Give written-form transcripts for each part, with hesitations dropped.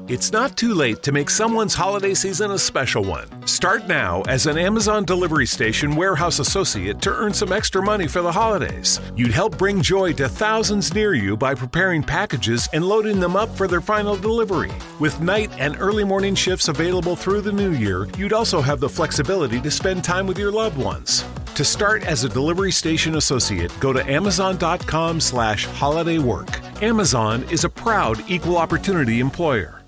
It's not too late to make someone's holiday season a special one. Start now as an Amazon Delivery Station warehouse associate to earn some extra money for the holidays. You'd help bring joy to thousands near you by preparing packages and loading them up for their final delivery. With night and early morning shifts available through the new year, you'd also have the flexibility to spend time with your loved ones. To start as a delivery station associate, go to amazon.com/holidaywork. Amazon is a proud equal opportunity employer.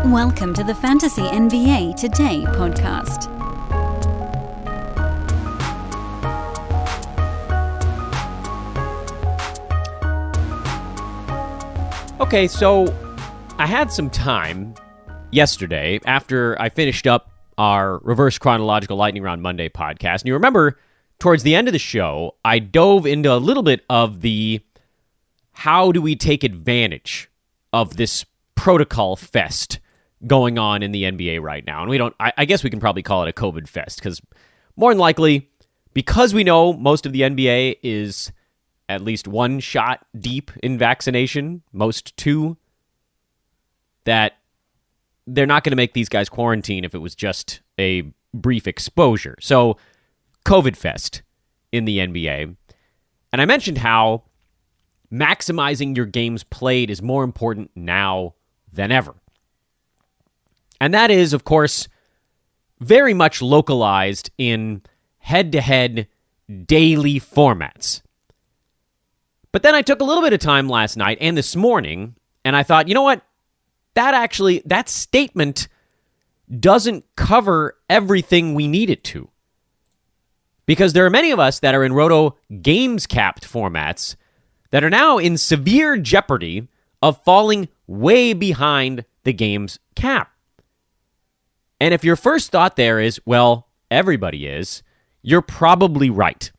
Welcome to the Fantasy NBA Today podcast. Okay, so I had some time yesterday after I finished up our Reverse Chronological Lightning Round Monday podcast. And you remember, towards the end of the show, I dove into a little bit of the how do we take advantage of this protocol fest going on in the NBA right now. And I guess we can probably call it a COVID fest, because more than likely, because we know most of the NBA is at least one shot deep in vaccination, most two, that they're not going to make these guys quarantine if it was just a brief exposure. So, COVID fest in the NBA. And I mentioned how maximizing your games played is more important now than ever. And that is, of course, very much localized in head-to-head daily formats. But then I took a little bit of time last night and this morning, and I thought, you know what? That statement doesn't cover everything we need it to. Because there are many of us that are in Roto Games Capped formats that are now in severe jeopardy of falling way behind the game's cap. And if your first thought there is, well, everybody is, you're probably right.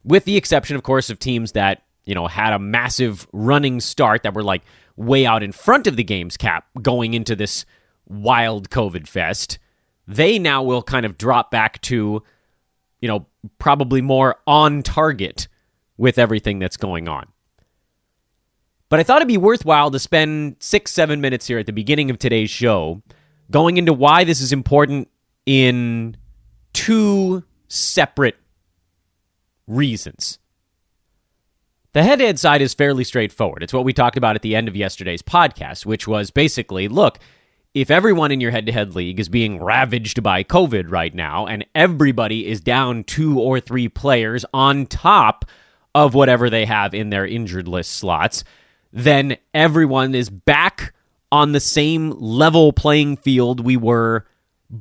With the exception, of course, of teams that, had a massive running start that were like way out in front of the game's cap going into this wild COVID fest. They now will kind of drop back to, probably more on target with everything that's going on. But I thought it'd be worthwhile to spend 6-7 minutes here at the beginning of today's show going into why this is important in two separate reasons. The head-to-head side is fairly straightforward. It's what we talked about at the end of yesterday's podcast, which was basically, look, if everyone in your head-to-head league is being ravaged by COVID right now, and everybody is down 2 or 3 players on top of whatever they have in their injured list slots, then everyone is back on the same level playing field we were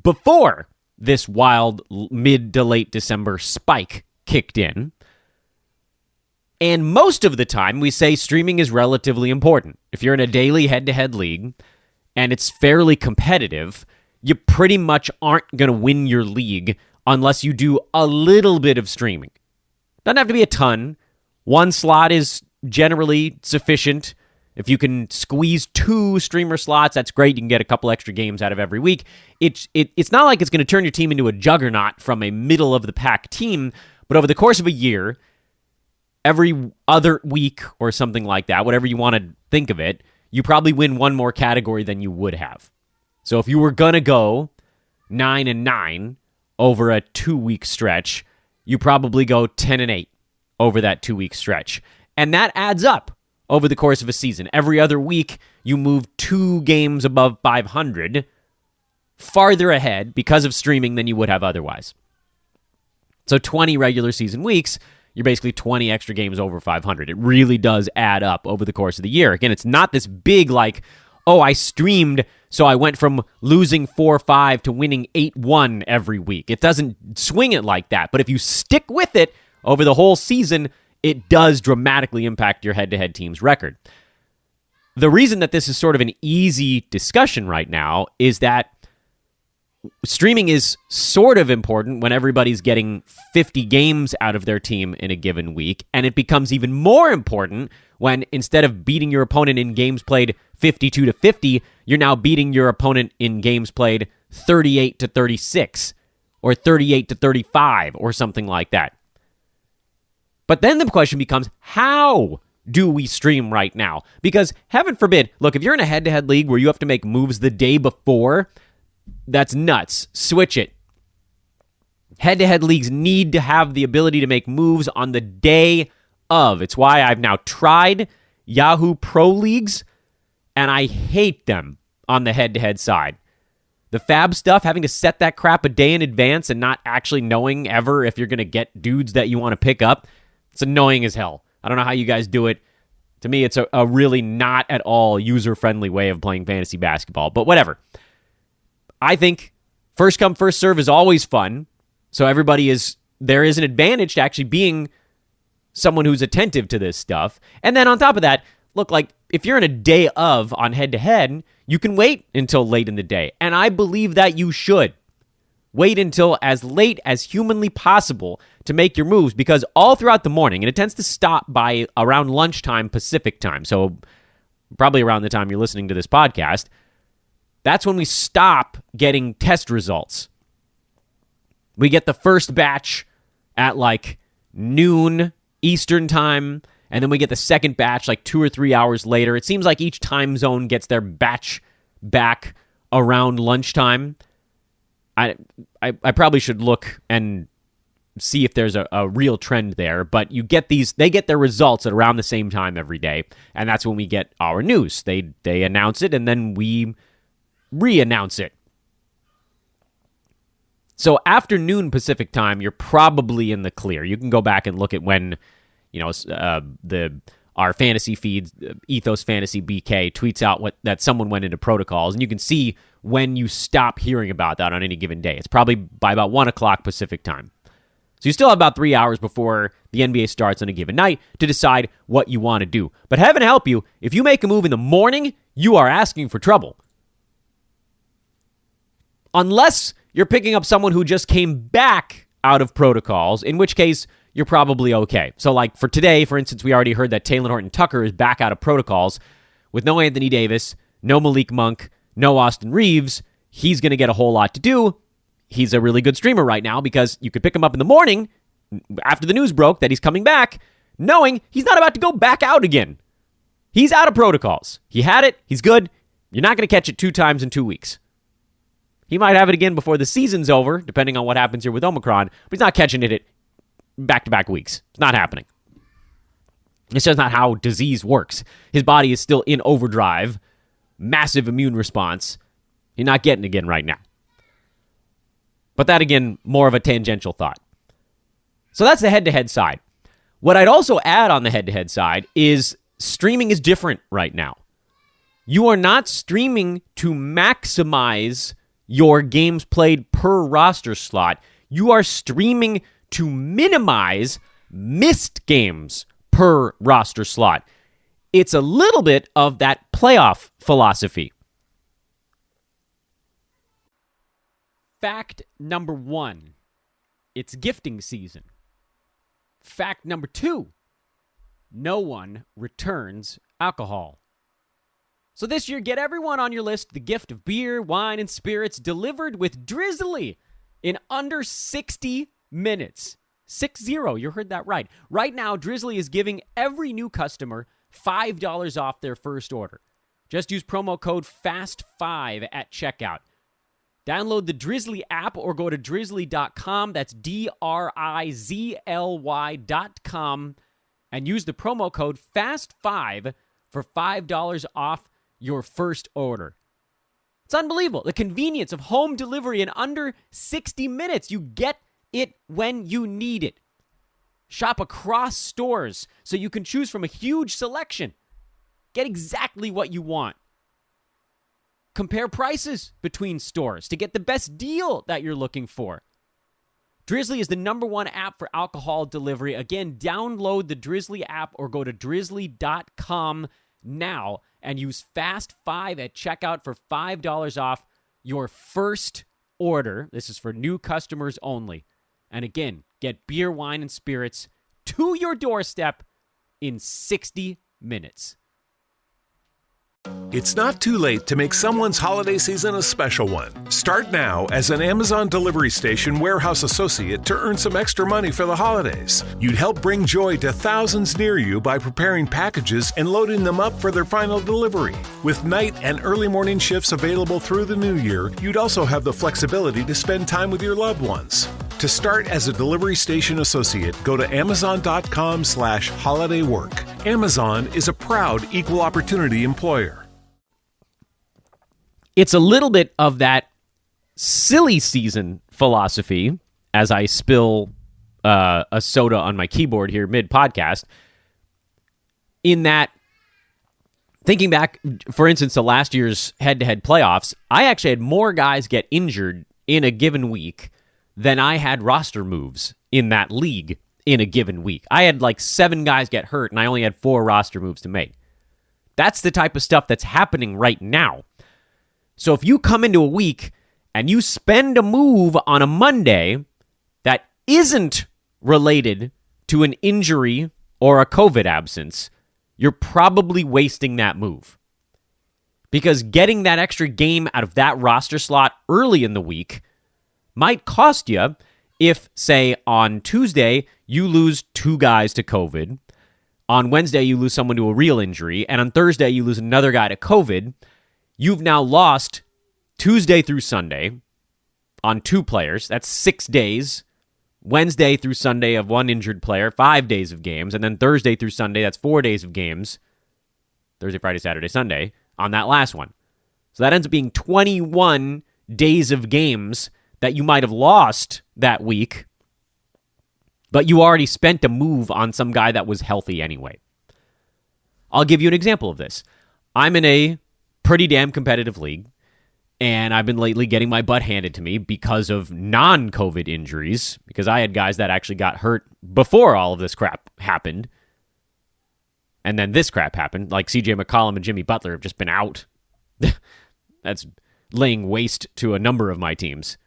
before this wild mid to late December spike kicked in. And most of the time, we say streaming is relatively important. If you're in a daily head-to-head league and it's fairly competitive, you pretty much aren't going to win your league unless you do a little bit of streaming. Doesn't have to be a ton. One slot is generally sufficient. If you can squeeze 2 streamer slots, that's great. You can get a couple extra games out of every week. It's not like it's going to turn your team into a juggernaut from a middle-of-the-pack team, but over the course of a year, every other week or something like that, whatever you want to think of it, you probably win one more category than you would have. So if you were going to go 9-9 over a 2-week stretch, you probably go 10-8 over that 2-week stretch. And that adds up over the course of a season. Every other week, you move 2 games above 500, farther ahead because of streaming than you would have otherwise. So 20 regular season weeks, you're basically 20 extra games over 500. It really does add up over the course of the year. Again, it's not this big like, oh, I streamed, so I went from losing 4-5 to winning 8-1 every week. It doesn't swing it like that. But if you stick with it over the whole season, it does dramatically impact your head-to-head team's record. The reason that this is sort of an easy discussion right now is that streaming is sort of important when everybody's getting 50 games out of their team in a given week, and it becomes even more important when instead of beating your opponent in games played 52-50, you're now beating your opponent in games played 38-36 or 38-35 or something like that. But then the question becomes, how do we stream right now? Because heaven forbid, look, if you're in a head-to-head league where you have to make moves the day before, that's nuts. Switch it. Head-to-head leagues need to have the ability to make moves on the day of. It's why I've now tried Yahoo Pro Leagues, and I hate them on the head-to-head side. The fab stuff, having to set that crap a day in advance and not actually knowing ever if you're going to get dudes that you want to pick up, it's annoying as hell. I don't know how you guys do it. To me, it's a really not at all user-friendly way of playing fantasy basketball, but whatever. I think first come, first serve is always fun, so there is an advantage to actually being someone who's attentive to this stuff. And then on top of that, look, like if you're in a day of on head-to-head, you can wait until late in the day. And I believe that you should. Wait until as late as humanly possible to make your moves, because all throughout the morning, and it tends to stop by around lunchtime Pacific time, so probably around the time you're listening to this podcast, that's when we stop getting test results. We get the first batch at like noon Eastern time, and then we get the second batch like 2 or 3 hours later. It seems like each time zone gets their batch back around lunchtime. I probably should look and see if there's a real trend there, but they get their results at around the same time every day, and that's when we get our news. They announce it, and then we re-announce it. So afternoon Pacific time, you're probably in the clear. You can go back and look at when, our fantasy feeds, Ethos Fantasy BK tweets out that someone went into protocols, and you can see when you stop hearing about that on any given day. It's probably by about 1 o'clock Pacific time. So you still have about 3 hours before the NBA starts on a given night to decide what you want to do. But heaven help you, if you make a move in the morning, you are asking for trouble. Unless you're picking up someone who just came back out of protocols, in which case you're probably okay. So like for today, for instance, we already heard that Taylor Horton-Tucker is back out of protocols with no Anthony Davis, no Malik Monk, no Austin Reeves. He's going to get a whole lot to do. He's a really good streamer right now because you could pick him up in the morning after the news broke that he's coming back, knowing he's not about to go back out again. He's out of protocols. He had it. He's good. You're not going to catch it 2 times in 2 weeks. He might have it again before the season's over, depending on what happens here with Omicron, but he's not catching it at back-to-back weeks. It's not happening. It's just not how disease works. His body is still in overdrive, massive immune response. You're not getting it again right now. But that, again, more of a tangential thought. So that's the head-to-head side. What I'd also add on the head-to-head side is streaming is different right now. You are not streaming to maximize your games played per roster slot. You are streaming to minimize missed games per roster slot. It's a little bit of that playoff philosophy. Fact number 1, it's gifting season. Fact number 2, no one returns alcohol. So this year, get everyone on your list the gift of beer, wine, and spirits delivered with Drizzly in under 60 minutes. 60, you heard that right. Right now, Drizzly is giving every new customer $5 off their first order. Just use promo code FAST5 at checkout. Download the Drizzly app or go to drizzly.com. That's DRIZLY.com. And use the promo code FAST5 for $5 off your first order. It's unbelievable. The convenience of home delivery in under 60 minutes. You get it when you need it. Shop across stores so you can choose from a huge selection. Get exactly what you want. Compare prices between stores to get the best deal that you're looking for. Drizzly is the #1 app for alcohol delivery. Again, download the Drizzly app or go to drizzly.com now and use FAST5 at checkout for $5 off your first order. This is for new customers only. And again, get beer, wine, and spirits to your doorstep in 60 minutes. It's not too late to make someone's holiday season a special one. Start now as an Amazon Delivery Station warehouse associate to earn some extra money for the holidays. You'd help bring joy to thousands near you by preparing packages and loading them up for their final delivery. With night and early morning shifts available through the new year, you'd also have the flexibility to spend time with your loved ones. To start as a delivery station associate, go to amazon.com/holidaywork. Amazon is a proud equal opportunity employer. It's a little bit of that silly season philosophy as I spill a soda on my keyboard here mid-podcast, in that, thinking back, for instance, to last year's head-to-head playoffs, I actually had more guys get injured in a given week than I had roster moves in that league in a given week. I had like 7 guys get hurt, and I only had 4 roster moves to make. That's the type of stuff that's happening right now. So if you come into a week and you spend a move on a Monday that isn't related to an injury or a COVID absence, you're probably wasting that move. Because getting that extra game out of that roster slot early in the week might cost you if, say, on Tuesday, you lose 2 guys to COVID, on Wednesday, you lose someone to a real injury, and on Thursday, you lose another guy to COVID. You've now lost Tuesday through Sunday on 2 players. That's 6 days. Wednesday through Sunday of 1 injured player, 5 days of games. And then Thursday through Sunday, that's 4 days of games. Thursday, Friday, Saturday, Sunday on that last one. So that ends up being 21 days of games that you might have lost that week, but you already spent a move on some guy that was healthy anyway. I'll give you an example of this. I'm in a pretty damn competitive league, and I've been lately getting my butt handed to me because of non-COVID injuries, because I had guys that actually got hurt before all of this crap happened, and then this crap happened, like CJ McCollum and Jimmy Butler have just been out. That's laying waste to a number of my teams.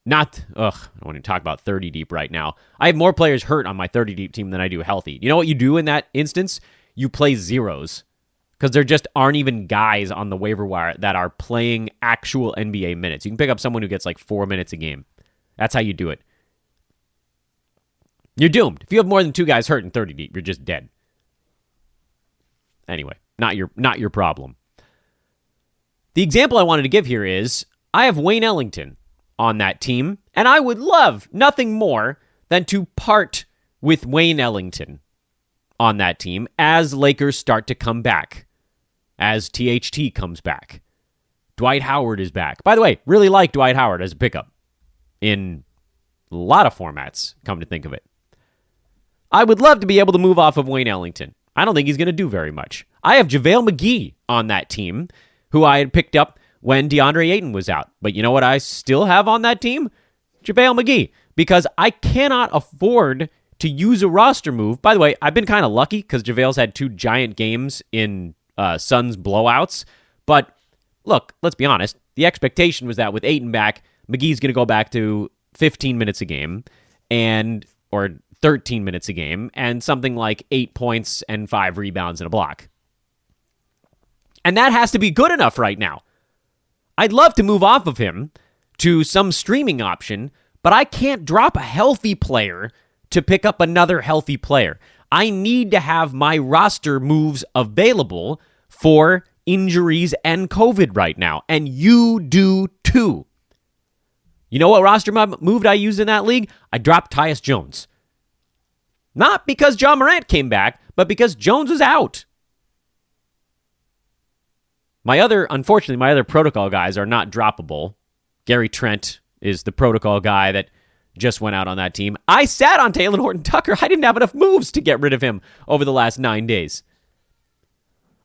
I don't want to talk about 30 deep right now. I have more players hurt on my 30 deep team than I do healthy. You know what you do in that instance? You play zeros. Because there just aren't even guys on the waiver wire that are playing actual NBA minutes. You can pick up someone who gets like 4 minutes a game. That's how you do it. You're doomed. If you have more than 2 guys hurt in 30 deep, you're just dead. Anyway, not your problem. The example I wanted to give here is I have Wayne Ellington on that team, and I would love nothing more than to part with Wayne Ellington on that team as Lakers start to come back, as THT comes back. Dwight Howard is back. By the way, really like Dwight Howard as a pickup in a lot of formats, come to think of it. I would love to be able to move off of Wayne Ellington. I don't think he's going to do very much. I have Javale Mcgee on that team, who I had picked up when DeAndre Ayton was out. But you know what I still have on that team? Javale Mcgee. Because I cannot afford to use a roster move. By the way, I've been kind of lucky because JaVale's had 2 giant games in Suns blowouts. But look, let's be honest. The expectation was that with Ayton back, McGee's going to go back to 15 minutes a game or 13 minutes a game and something like 8 points and 5 rebounds and a block. And that has to be good enough right now. I'd love to move off of him to some streaming option, but I can't drop a healthy player to pick up another healthy player. I need to have my roster moves available for injuries and COVID right now, and you do too. You know what roster move I used in that league? I dropped Tyus Jones. Not because John Morant came back, but because Jones was out. Unfortunately, my other protocol guys are not droppable. Gary Trent is the protocol guy that just went out on that team. I sat on Taylor Horton-Tucker. I didn't have enough moves to get rid of him over the last 9 days.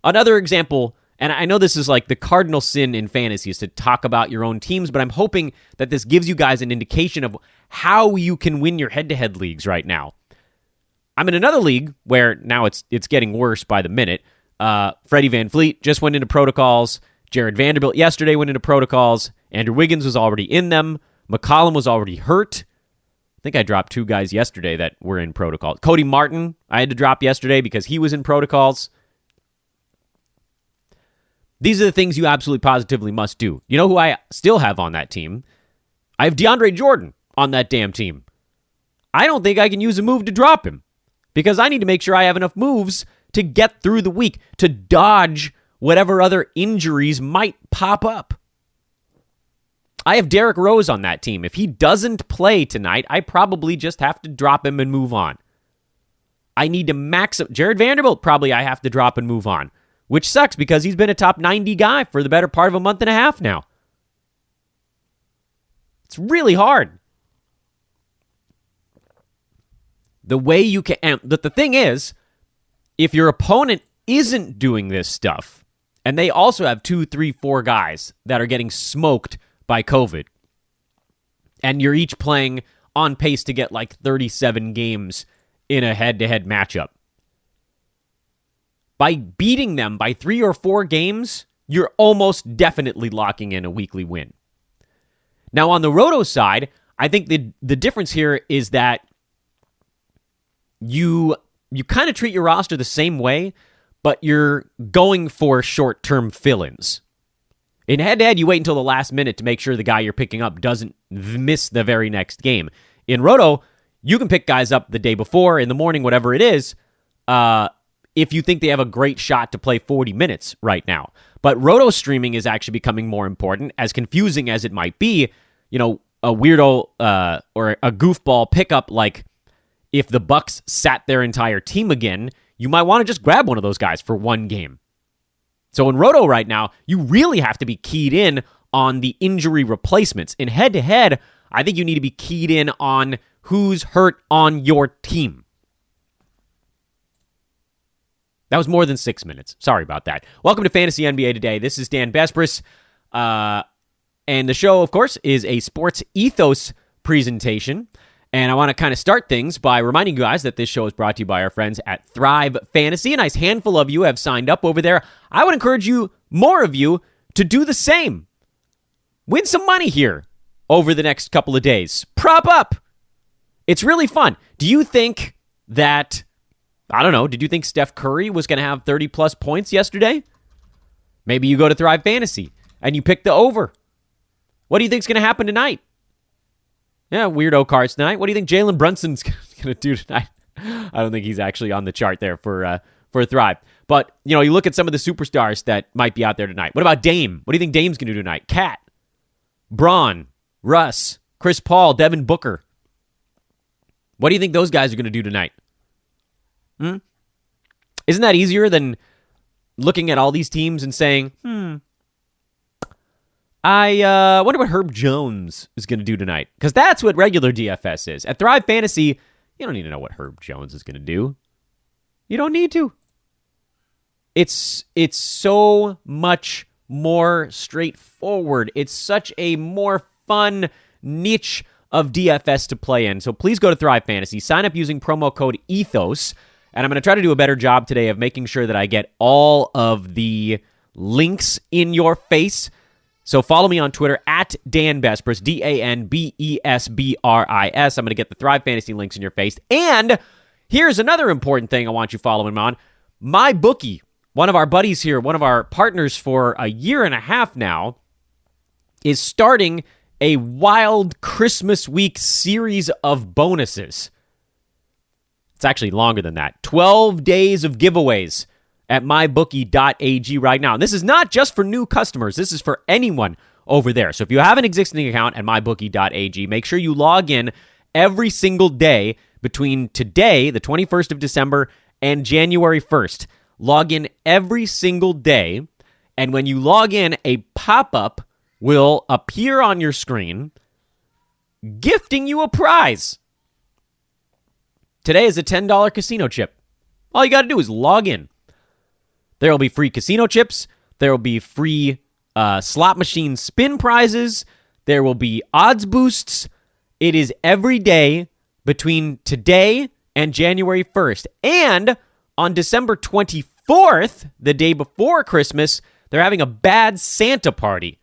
Another example, and I know this is like the cardinal sin in fantasy is to talk about your own teams, but I'm hoping that this gives you guys an indication of how you can win your head-to-head leagues right now. I'm in another league where now it's getting worse by the minute. Freddie VanVleet just went into protocols. Jared Vanderbilt yesterday went into protocols. Andrew Wiggins was already in them. McCollum was already hurt. I think I dropped 2 guys yesterday that were in protocols. Cody Martin I had to drop yesterday because he was in protocols. These are the things you absolutely positively must do. You know who I still have on that team? I have DeAndre Jordan on that damn team. I don't think I can use a move to drop him because I need to make sure I have enough moves to get through the week, to dodge whatever other injuries might pop up. I have Derrick Rose on that team. If he doesn't play tonight, I probably just have to drop him and move on. I need to max up. Jared Vanderbilt, probably I have to drop and move on, which sucks because he's been a top 90 guy for the better part of a month and a half now. It's really hard. The way you can, and the thing is, if your opponent isn't doing this stuff, and they also have 2, 3, 4 guys that are getting smoked by COVID, and you're each playing on pace to get like 37 games in a head-to-head matchup, by beating them by 3 or 4 games, you're almost definitely locking in a weekly win. Now, on the Roto side, I think the difference here is that you kind of treat your roster the same way, but you're going for short-term fill-ins. In head-to-head, you wait until the last minute to make sure the guy you're picking up doesn't miss the very next game. In Roto, you can pick guys up the day before, in the morning, whatever it is, if you think they have a great shot to play 40 minutes right now. But Roto streaming is actually becoming more important, as confusing as it might be. You know, a weirdo or a goofball pickup, like if the Bucks sat their entire team again, you might want to just grab one of those guys for one game. So in Roto right now, you really have to be keyed in on the injury replacements. In head-to-head, I think you need to be keyed in on who's hurt on your team. That was more than 6 minutes. Sorry about that. Welcome to Fantasy NBA Today. This is Dan Bespris. And the show, of course, is a Sports Ethos presentation. And I want to kind of start things by reminding you guys that this show is brought to you by our friends at Thrive Fantasy. A nice handful of you have signed up over there. I would encourage you, more of you, to do the same. Win some money here over the next couple of days. Prop up. It's really fun. Do you think that, I don't know, did you think Steph Curry was going to have 30-plus points yesterday? Maybe you go to Thrive Fantasy and you pick the over. What do you think is going to happen tonight? Yeah, weirdo cards tonight. What do you think Jalen Brunson's going to do tonight? I don't think he's actually on the chart there for Thrive. But, you know, you look at some of the superstars that might be out there tonight. What about Dame? What do you think Dame's going to do tonight? Kat, Braun, Russ, Chris Paul, Devin Booker. What do you think those guys are going to do tonight? Isn't that easier than looking at all these teams and saying, I wonder what Herb Jones is going to do tonight? Because that's what regular DFS is. At Thrive Fantasy, you don't need to know what Herb Jones is going to do. You don't need to. It's so much more straightforward. It's such a more fun niche of DFS to play in. So please go to Thrive Fantasy, sign up using promo code ETHOS, and I'm going to try to do a better job today of making sure that I get all of the links in your face. So follow me on Twitter at Dan Bespris, DanBesbris. I'm going to get the Thrive Fantasy links in your face. And here's another important thing I want you following on. MyBookie, one of our buddies here, one of our partners for a year and a half now, is starting a wild Christmas week series of bonuses. It's actually longer than that. 12 days of giveaways at mybookie.ag right now. And this is not just for new customers. This is for anyone over there. So if you have an existing account at mybookie.ag, make sure you log in every single day between today, the 21st of December, and January 1st. Log in every single day, and when you log in, a pop-up will appear on your screen gifting you a prize. Today is a $10 casino chip. All you got to do is log in. There will be free casino chips. There will be free slot machine spin prizes. There will be odds boosts. It is every day between today and January 1st. And on December 24th, the day before Christmas, they're having a Bad Santa party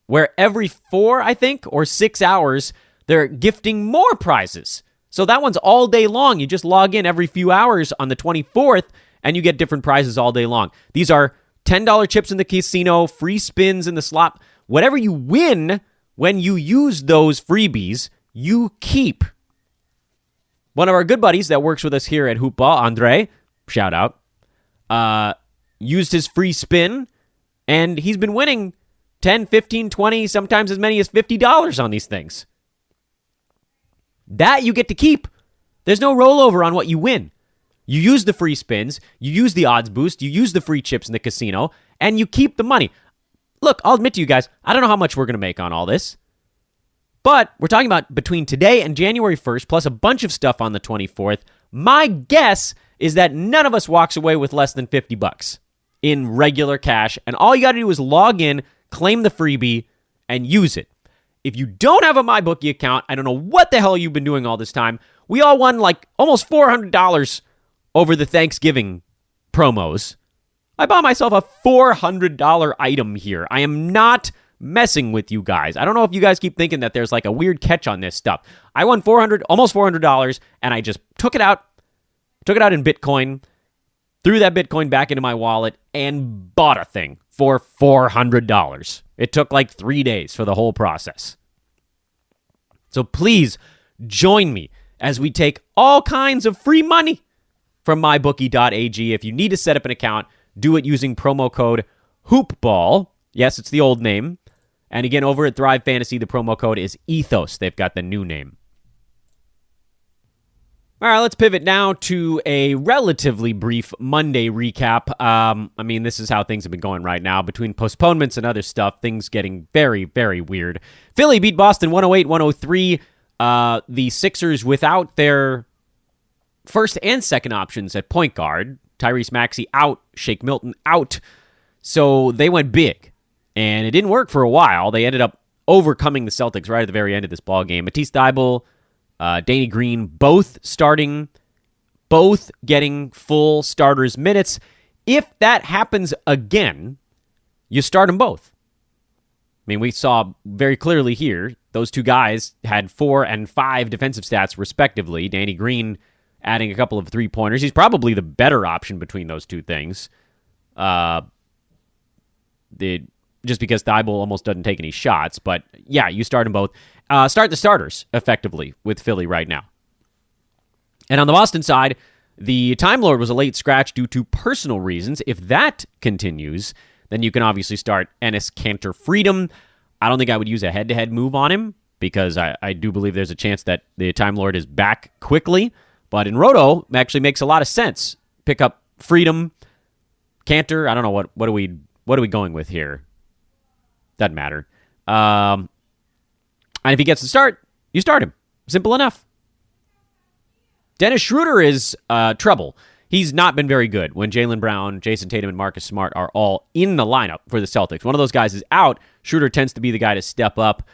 where every 4, I think, or 6 hours, they're gifting more prizes. So that one's all day long. You just log in every few hours on the 24th, and you get different prizes all day long. These are $10 chips in the casino, free spins in the slot. Whatever you win when you use those freebies, you keep. One of our good buddies that works with us here at Hoopball, Andre, shout out, used his free spin, and he's been winning 10, 15, 20, sometimes as many as $50 on these things. That you get to keep. There's no rollover on what you win. You use the free spins, you use the odds boost, you use the free chips in the casino, and you keep the money. Look, I'll admit to you guys, I don't know how much we're going to make on all this, but we're talking about between today and January 1st, plus a bunch of stuff on the 24th. My guess is that none of us walks away with less than $50 in regular cash, and all you got to do is log in, claim the freebie, and use it. If you don't have a MyBookie account, I don't know what the hell you've been doing all this time. We all won like almost $400 over the Thanksgiving promos. I bought myself a $400 item here. I am not messing with you guys. I don't know if you guys keep thinking that there's like a weird catch on this stuff. I won almost $400, and I just took it out in Bitcoin, threw that Bitcoin back into my wallet, and bought a thing for $400. It took like 3 days for the whole process. So please join me as we take all kinds of free money from mybookie.ag. If you need to set up an account, do it using promo code HOOPBALL. Yes, it's the old name. And again, over at Thrive Fantasy, the promo code is ETHOS. They've got the new name. All right, let's pivot now to a relatively brief Monday recap. This is how things have been going right now. Between postponements and other stuff, things getting very, very weird. Philly beat Boston 108-103. The Sixers without their first and second options at point guard. Tyrese Maxey out, Shake Milton out. So they went big, and it didn't work for a while. They ended up overcoming the Celtics right at the very end of this ball game. Matisse Thybulle, Danny Green, both starting, both getting full starters minutes. If that happens again, you start them both. I mean, we saw very clearly here, those two guys had 4 and 5 defensive stats respectively. Danny Green adding a couple of three-pointers. He's probably the better option between those two things. Just because Thybulle almost doesn't take any shots. But yeah, you start them both. Start the starters effectively with Philly right now. And on the Boston side, the Time Lord was a late scratch due to personal reasons. If that continues, then you can obviously start Enes Kanter Freedom. I don't think I would use a head-to-head move on him because I do believe there's a chance that the Time Lord is back quickly. But in Roto, it actually makes a lot of sense. Pick up Freedom, Kanter. I don't know what are we going with here. Doesn't matter. And if he gets the start, you start him. Simple enough. Dennis Schroeder is trouble. He's not been very good when Jaylen Brown, Jason Tatum, and Marcus Smart are all in the lineup for the Celtics. One of those guys is out. Schroeder tends to be the guy to step up.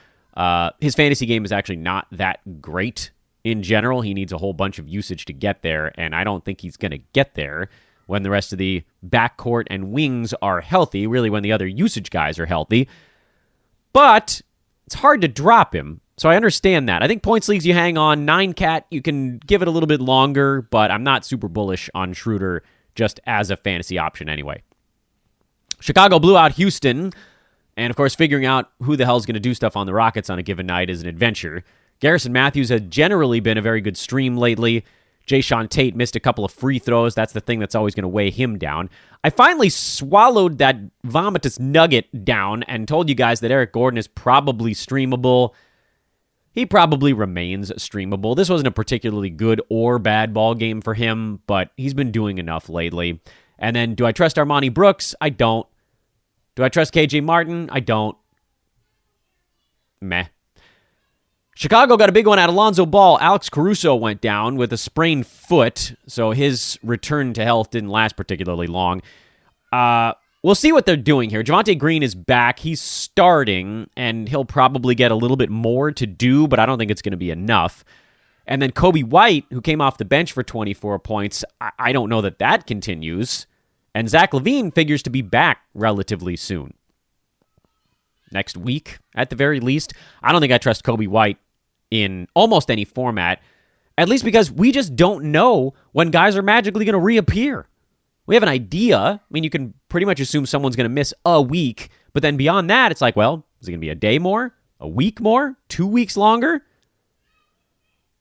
His fantasy game is actually not that great in general. He needs a whole bunch of usage to get there, and I don't think he's going to get there when the rest of the backcourt and wings are healthy, really when the other usage guys are healthy. But it's hard to drop him, so I understand that. I think points leagues you hang on. 9-cat, you can give it a little bit longer, but I'm not super bullish on Schroeder just as a fantasy option anyway. Chicago blew out Houston, and of course figuring out who the hell is going to do stuff on the Rockets on a given night is an adventure. Garrison Matthews has generally been a very good stream lately. Jayshawn Tate missed a couple of free throws. That's the thing that's always going to weigh him down. I finally swallowed that vomitous nugget down and told you guys that Eric Gordon is probably streamable. He probably remains streamable. This wasn't a particularly good or bad ball game for him, but he's been doing enough lately. And then, do I trust Armani Brooks? I don't. Do I trust KJ Martin? I don't. Meh. Chicago got a big one out of Lonzo Ball. Alex Caruso went down with a sprained foot, so his return to health didn't last particularly long. We'll see what they're doing here. Javante Green is back. He's starting, and he'll probably get a little bit more to do, but I don't think it's going to be enough. And then Kobe White, who came off the bench for 24 points, I don't know that continues. And Zach LaVine figures to be back relatively soon. Next week, at the very least. I don't think I trust Kobe White in almost any format, at least because we just don't know when guys are magically going to reappear. We have an idea. I mean, you can pretty much assume someone's going to miss a week, but then beyond that, it's like, well, is it going to be a day more, a week more, 2 weeks longer?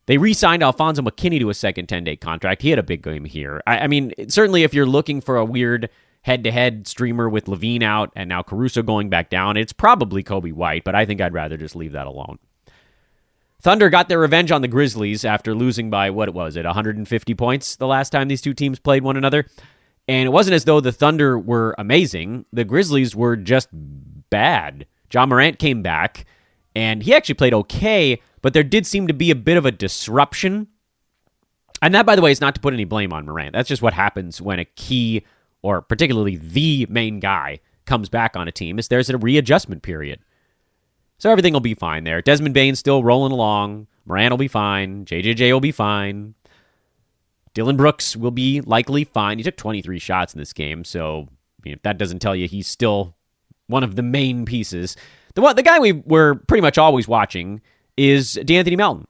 They re-signed Alfonso McKinney to a second 10-day contract. He had a big game here. I mean, certainly if you're looking for a weird head-to-head streamer with Levine out and now Caruso going back down, it's probably Kobe White, but I think I'd rather just leave that alone. Thunder got their revenge on the Grizzlies after losing by, 150 points the last time these two teams played one another. And it wasn't as though the Thunder were amazing. The Grizzlies were just bad. John Morant came back, and he actually played okay, but there did seem to be a bit of a disruption. And that, by the way, is not to put any blame on Morant. That's just what happens when a key, or particularly the main guy, comes back on a team, is there's a readjustment period. So everything will be fine there. Desmond Bane's still rolling along. Morant will be fine. JJJ will be fine. Dylan Brooks will be likely fine. He took 23 shots in this game, so if that doesn't tell you he's still one of the main pieces. The guy we were pretty much always watching is DeAnthony Melton,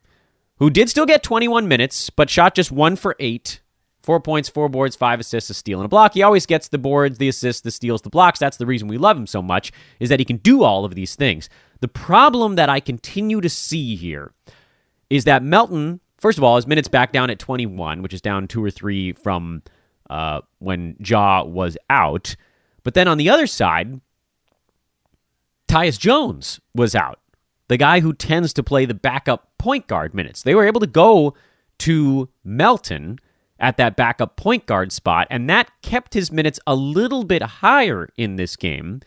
who did still get 21 minutes, but shot just 1 for 8. 4 points, 4 boards, 5 assists, a steal, and a block. He always gets the boards, the assists, the steals, the blocks. That's the reason we love him so much, is that he can do all of these things. The problem that I continue to see here is that Melton, first of all, his minutes back down at 21, which is down 2 or 3 from when Ja was out. But then on the other side, Tyus Jones was out, the guy who tends to play the backup point guard minutes. They were able to go to Melton at that backup point guard spot, and that kept his minutes a little bit higher in this game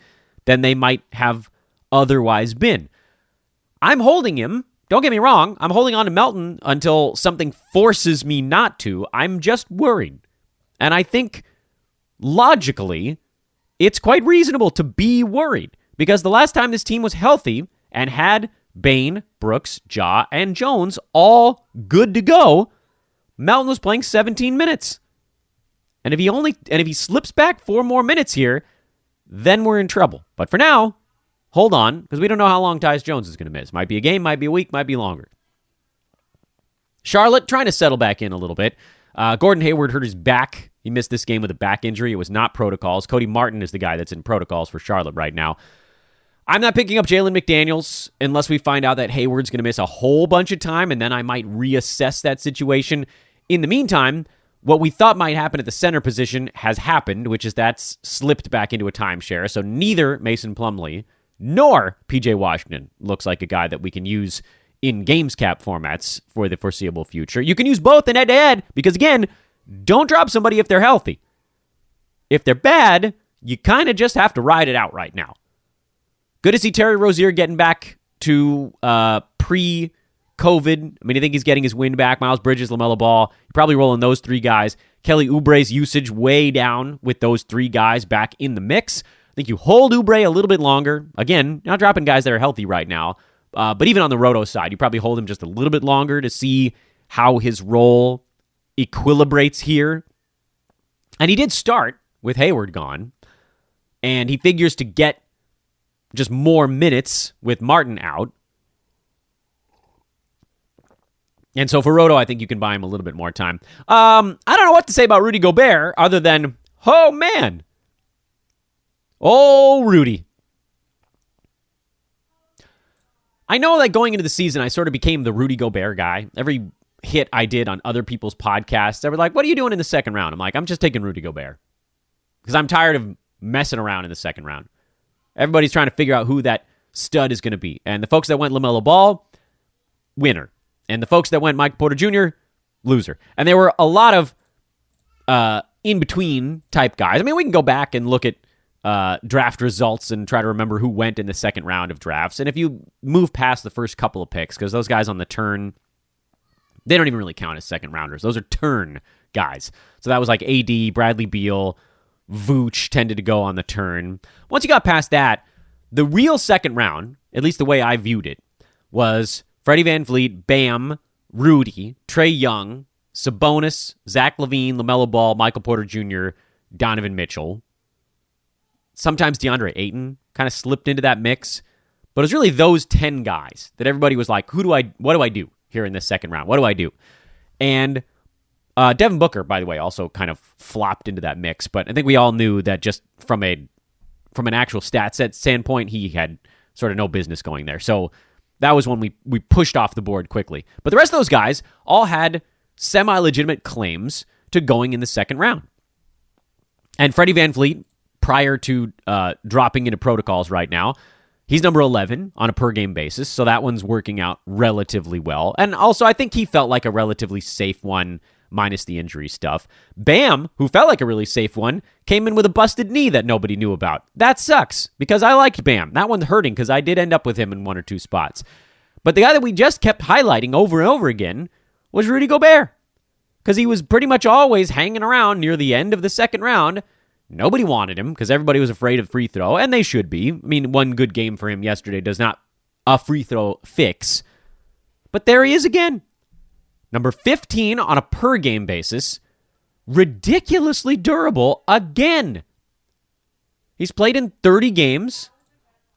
than they might have otherwise been. I'm holding him. Don't get me wrong. I'm holding on to Melton until something forces me not to. I'm just worried. And I think, logically, it's quite reasonable to be worried, because the last time this team was healthy and had Bane, Brooks, Ja, and Jones all good to go, Melton was playing 17 minutes. And if he slips back 4 more minutes here, then we're in trouble. But for now, hold on, because we don't know how long Tyus Jones is going to miss. Might be a game, might be a week, might be longer. Charlotte trying to settle back in a little bit. Gordon Hayward hurt his back. He missed this game with a back injury. It was not protocols. Cody Martin is the guy that's in protocols for Charlotte right now. I'm not picking up Jalen McDaniels unless we find out that Hayward's going to miss a whole bunch of time, and then I might reassess that situation. In the meantime, what we thought might happen at the center position has happened, which is that's slipped back into a timeshare. So neither Mason Plumlee nor PJ Washington looks like a guy that we can use in games cap formats for the foreseeable future. You can use both in head-to-head because, again, don't drop somebody if they're healthy. If they're bad, you kind of just have to ride it out right now. Good to see Terry Rozier getting back to pre-COVID. I mean, I think he's getting his wind back. Miles Bridges, LaMelo Ball. You're probably rolling those 3 guys. Kelly Oubre's usage way down with those 3 guys back in the mix. I think you hold Oubre a little bit longer. Again, not dropping guys that are healthy right now. But even on the Roto side, you probably hold him just a little bit longer to see how his role equilibrates here. And he did start with Hayward gone. And he figures to get just more minutes with Martin out. And so for Roto, I think you can buy him a little bit more time. I don't know what to say about Rudy Gobert other than, oh man. Oh, Rudy. I know that going into the season, I sort of became the Rudy Gobert guy. Every hit I did on other people's podcasts, they were like, what are you doing in the second round? I'm like, I'm just taking Rudy Gobert. Because I'm tired of messing around in the second round. Everybody's trying to figure out who that stud is going to be. And the folks that went LaMelo Ball, winner. And the folks that went Michael Porter Jr., loser. And there were a lot of in-between type guys. I mean, we can go back and look at draft results and try to remember who went in the second round of drafts. And if you move past the first couple of picks, because those guys on the turn, they don't even really count as second rounders. Those are turn guys. So that was like AD, Bradley Beal, Vooch tended to go on the turn. Once you got past that, the real second round, at least the way I viewed it, was Freddie VanVleet, Bam, Rudy, Trae Young, Sabonis, Zach LaVine, LaMelo Ball, Michael Porter Jr., Donovan Mitchell. Sometimes DeAndre Ayton kind of slipped into that mix. But it was really those 10 guys that everybody was like, what do I do here in this second round? What do I do? And Devin Booker, by the way, also kind of flopped into that mix, but I think we all knew that just from an actual stat set standpoint, he had sort of no business going there. So that was when we pushed off the board quickly. But the rest of those guys all had semi-legitimate claims to going in the second round. And Freddie VanVleet, prior to dropping into protocols right now, he's number 11 on a per-game basis, so that one's working out relatively well. And also, I think he felt like a relatively safe one, minus the injury stuff. Bam, who felt like a really safe one, came in with a busted knee that nobody knew about. That sucks, because I liked Bam. That one's hurting, because I did end up with him in one or two spots. But the guy that we just kept highlighting over and over again was Rudy Gobert, because he was pretty much always hanging around near the end of the second round. Nobody wanted him because everybody was afraid of free throw, and they should be. I mean, one good game for him yesterday does not a free throw fix. But there he is again. Number 15 on a per-game basis. Ridiculously durable again. He's played in 30 games.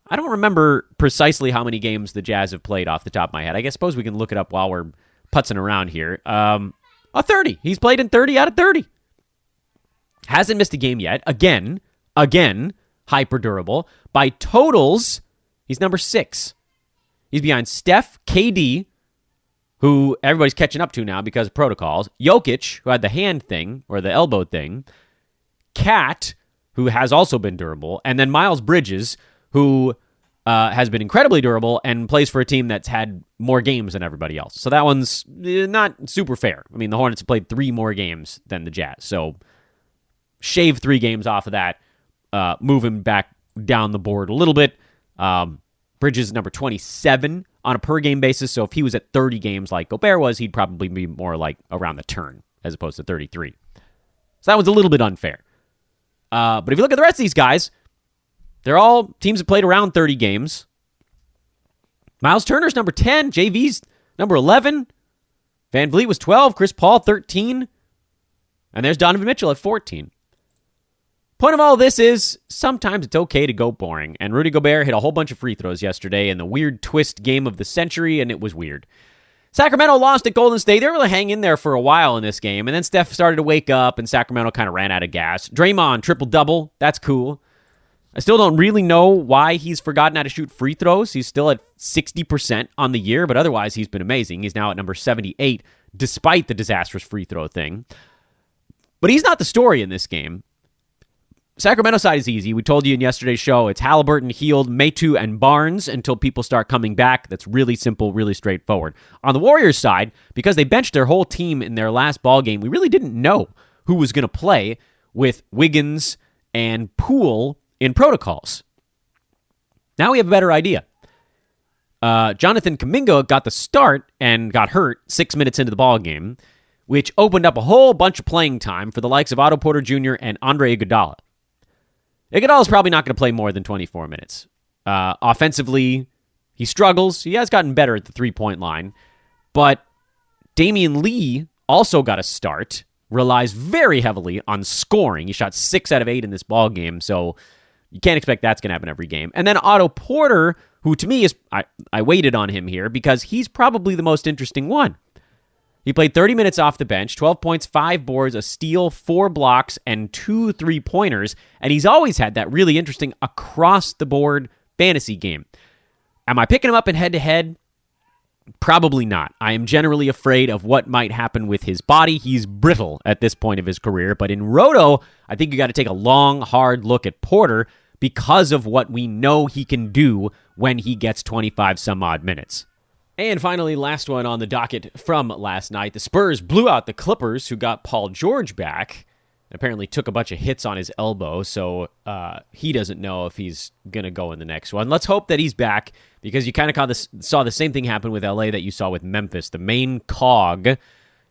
I don't remember precisely how many games the Jazz have played off the top of my head. I suppose we can look it up while we're putzing around here. 30. He's played in 30 out of 30. Hasn't missed a game yet. Again, hyper durable. By totals, he's number 6. He's behind Steph, KD, who everybody's catching up to now because of protocols, Jokic, who had the hand thing, or the elbow thing, Cat, who has also been durable, and then Miles Bridges, who has been incredibly durable and plays for a team that's had more games than everybody else. So that one's not super fair. I mean, the Hornets have played 3 more games than the Jazz, so shave 3 games off of that, move him back down the board a little bit. Bridges is number 27 on a per-game basis, so if he was at 30 games like Gobert was, he'd probably be more like around the turn as opposed to 33. So that was a little bit unfair. But if you look at the rest of these guys, they're all teams that played around 30 games. Miles Turner's number 10, JV's number 11, VanVleet was 12, Chris Paul 13, and there's Donovan Mitchell at 14. Point of all this is, sometimes it's okay to go boring, and Rudy Gobert hit a whole bunch of free throws yesterday in the weird twist game of the century, and it was weird. Sacramento lost at Golden State. They were really hanging in there for a while in this game, and then Steph started to wake up, and Sacramento kind of ran out of gas. Draymond, triple-double. That's cool. I still don't really know why he's forgotten how to shoot free throws. He's still at 60% on the year, but otherwise he's been amazing. He's now at number 78, despite the disastrous free throw thing. But he's not the story in this game. Sacramento side is easy. We told you in yesterday's show, it's Halliburton, Hield, Metu, and Barnes until people start coming back. That's really simple, really straightforward. On the Warriors side, because they benched their whole team in their last ball game, we really didn't know who was going to play with Wiggins and Poole in protocols. Now we have a better idea. Jonathan Kuminga got the start and got hurt 6 minutes into the ball game, which opened up a whole bunch of playing time for the likes of Otto Porter Jr. and Andre Iguodala. Iguodala's probably not going to play more than 24 minutes. Offensively, he struggles. He has gotten better at the three-point line. But Damian Lee also got a start, relies very heavily on scoring. He shot 6 out of 8 in this ball game, so you can't expect that's going to happen every game. And then Otto Porter, who to me is, I waited on him here because he's probably the most interesting one. He played 30 minutes off the bench, 12 points, 5 boards, a steal, 4 blocks, and 2 3-pointers, and he's always had that really interesting across-the-board fantasy game. Am I picking him up in head-to-head? Probably not. I am generally afraid of what might happen with his body. He's brittle at this point of his career, but in Roto, I think you got to take a long, hard look at Porter because of what we know he can do when he gets 25-some-odd minutes. And finally, last one on the docket from last night. The Spurs blew out the Clippers, who got Paul George back. Apparently took a bunch of hits on his elbow, so he doesn't know if he's going to go in the next one. Let's hope that he's back, because you kind of saw the same thing happen with LA that you saw with Memphis. The main cog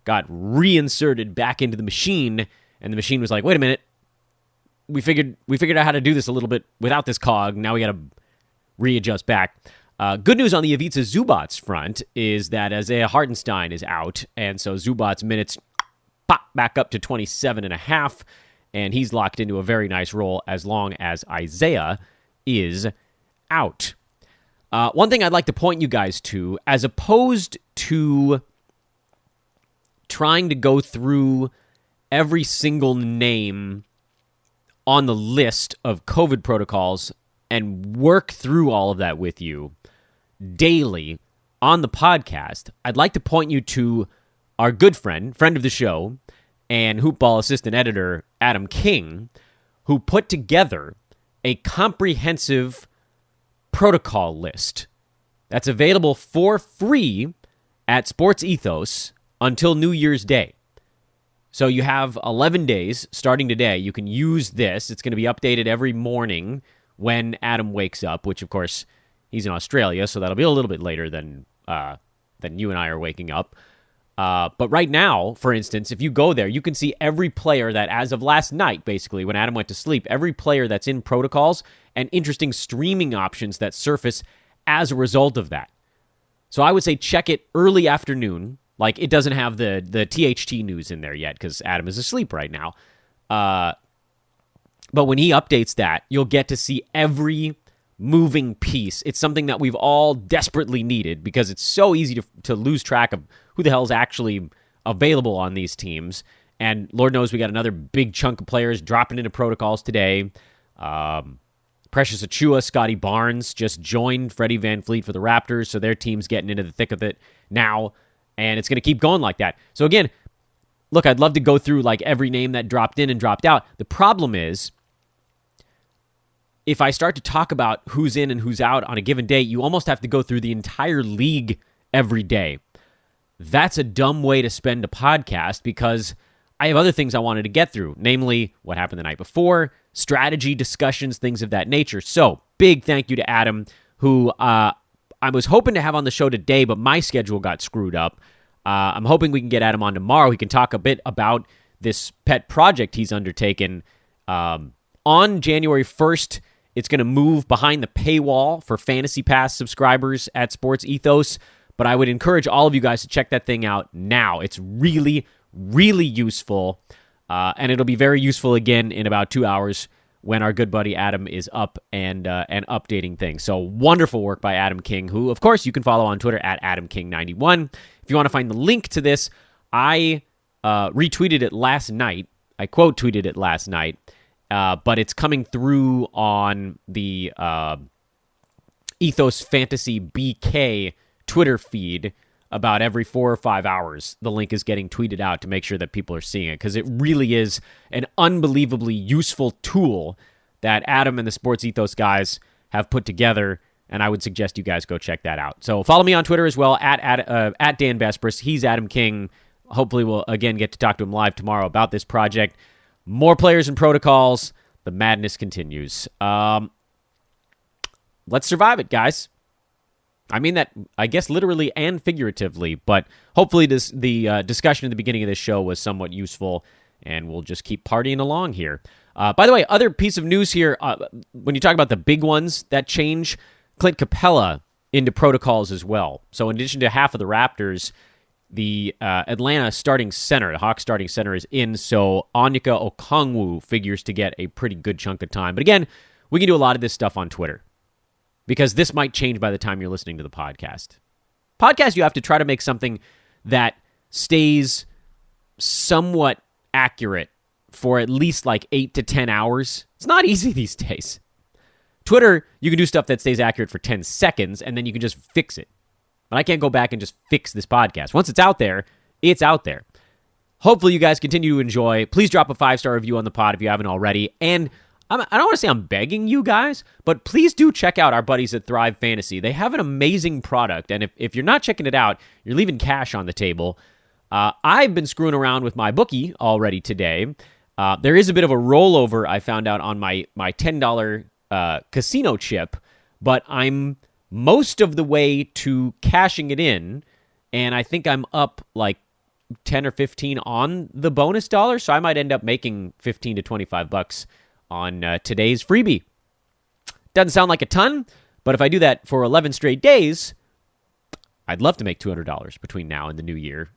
got reinserted back into the machine, and the machine was like, wait a minute, we figured out how to do this a little bit without this cog. Now we got to readjust back. Good news on the Ivica Zubac's front is that Isaiah Hartenstein is out, and so Zubac's minutes pop back up to 27.5, and he's locked into a very nice role as long as Isaiah is out. One thing I'd like to point you guys to, as opposed to trying to go through every single name on the list of COVID protocols and work through all of that with you daily on the podcast, I'd like to point you to our good friend of the show, and Hoopball assistant editor Adam King, who put together a comprehensive protocol list that's available for free at Sports Ethos until New Year's Day. So you have 11 days starting today. You can use this. It's going to be updated every morning when Adam wakes up, which, of course, he's in Australia, so that'll be a little bit later than you and I are waking up. But right now, for instance, if you go there, you can see every player that, as of last night, basically, when Adam went to sleep, every player that's in protocols and interesting streaming options that surface as a result of that. So I would say check it early afternoon. Like, it doesn't have the THT news in there yet because Adam is asleep right now. But when he updates that, you'll get to see every moving piece. It's something that we've all desperately needed because it's so easy to lose track of who the hell is actually available on these teams. And Lord knows we got another big chunk of players dropping into protocols today. Precious Achiuwa, Scotty Barnes just joined Freddie VanVleet for the Raptors, so their team's getting into the thick of it now, and it's going to keep going like that. So again, look, I'd love to go through like every name that dropped in and dropped out. The problem is, if I start to talk about who's in and who's out on a given day, you almost have to go through the entire league every day. That's a dumb way to spend a podcast because I have other things I wanted to get through, namely what happened the night before, strategy discussions, things of that nature. So, big thank you to Adam, who I was hoping to have on the show today, but my schedule got screwed up. I'm hoping we can get Adam on tomorrow. He can talk a bit about this pet project he's undertaken. On January 1st, it's going to move behind the paywall for Fantasy Pass subscribers at Sports Ethos, but I would encourage all of you guys to check that thing out now. It's really, really useful, and it'll be very useful again in about 2 hours when our good buddy Adam is up and updating things. So wonderful work by Adam King, who, of course, you can follow on Twitter at AdamKing91. If you want to find the link to this, I retweeted it last night. I quote tweeted it last night, but it's coming through on the Ethos Fantasy BK Twitter feed about every 4 or 5 hours. The link is getting tweeted out to make sure that people are seeing it, because it really is an unbelievably useful tool that Adam and the Sports Ethos guys have put together, and I would suggest you guys go check that out. So follow me on Twitter as well, at Dan Vespris. He's Adam King. Hopefully we'll, again, get to talk to him live tomorrow about this project. More players and protocols. The madness continues. Let's survive it, guys. I mean that, I guess, literally and figuratively, but hopefully the discussion at the beginning of this show was somewhat useful, and we'll just keep partying along here. By the way, other piece of news here, when you talk about the big ones that change, Clint Capella into protocols as well. So in addition to half of the Raptors, the Atlanta starting center, the Hawks starting center, is in, so Onyeka Okongwu figures to get a pretty good chunk of time. But again, we can do a lot of this stuff on Twitter, because this might change by the time you're listening to the podcast. Podcast, you have to try to make something that stays somewhat accurate for at least like 8 to 10 hours. It's not easy these days. Twitter, you can do stuff that stays accurate for 10 seconds, and then you can just fix it. But I can't go back and just fix this podcast. Once it's out there, it's out there. Hopefully you guys continue to enjoy. Please drop a 5-star review on the pod if you haven't already. And I don't want to say I'm begging you guys, but please do check out our buddies at Thrive Fantasy. They have an amazing product, and if you're not checking it out, you're leaving cash on the table. I've been screwing around with my bookie already today. There is a bit of a rollover I found out on my $10 casino chip, but I'm most of the way to cashing it in, and I think I'm up like 10 or 15 on the bonus dollar, so I might end up making $15 to $25 on today's freebie. Doesn't sound like a ton, but if I do that for 11 straight days, I'd love to make $200 between now and the new year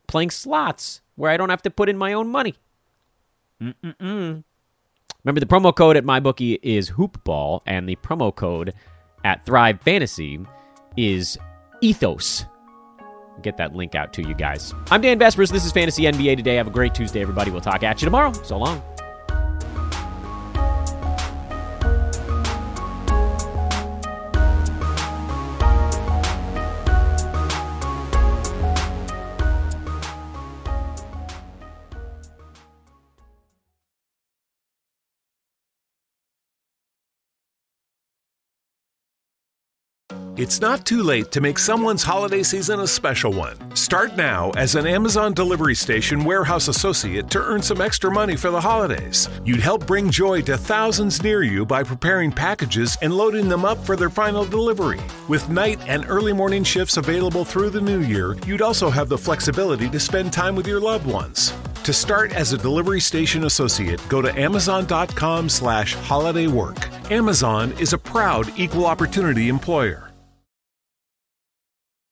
playing slots where I don't have to put in my own money. Remember, the promo code at MyBookie is HoopBall, and the promo code at Thrive Fantasy is Ethos. get that link out to you guys. I'm Dan Vespers. This is Fantasy NBA Today. Have a great Tuesday, everybody. We'll talk at you tomorrow. So long. It's not too late to make someone's holiday season a special one. Start now as an Amazon Delivery Station warehouse associate to earn some extra money for the holidays. You'd help bring joy to thousands near you by preparing packages and loading them up for their final delivery. With night and early morning shifts available through the new year, you'd also have the flexibility to spend time with your loved ones. To start as a delivery station associate, go to amazon.com/holidaywork. Amazon is a proud equal opportunity employer.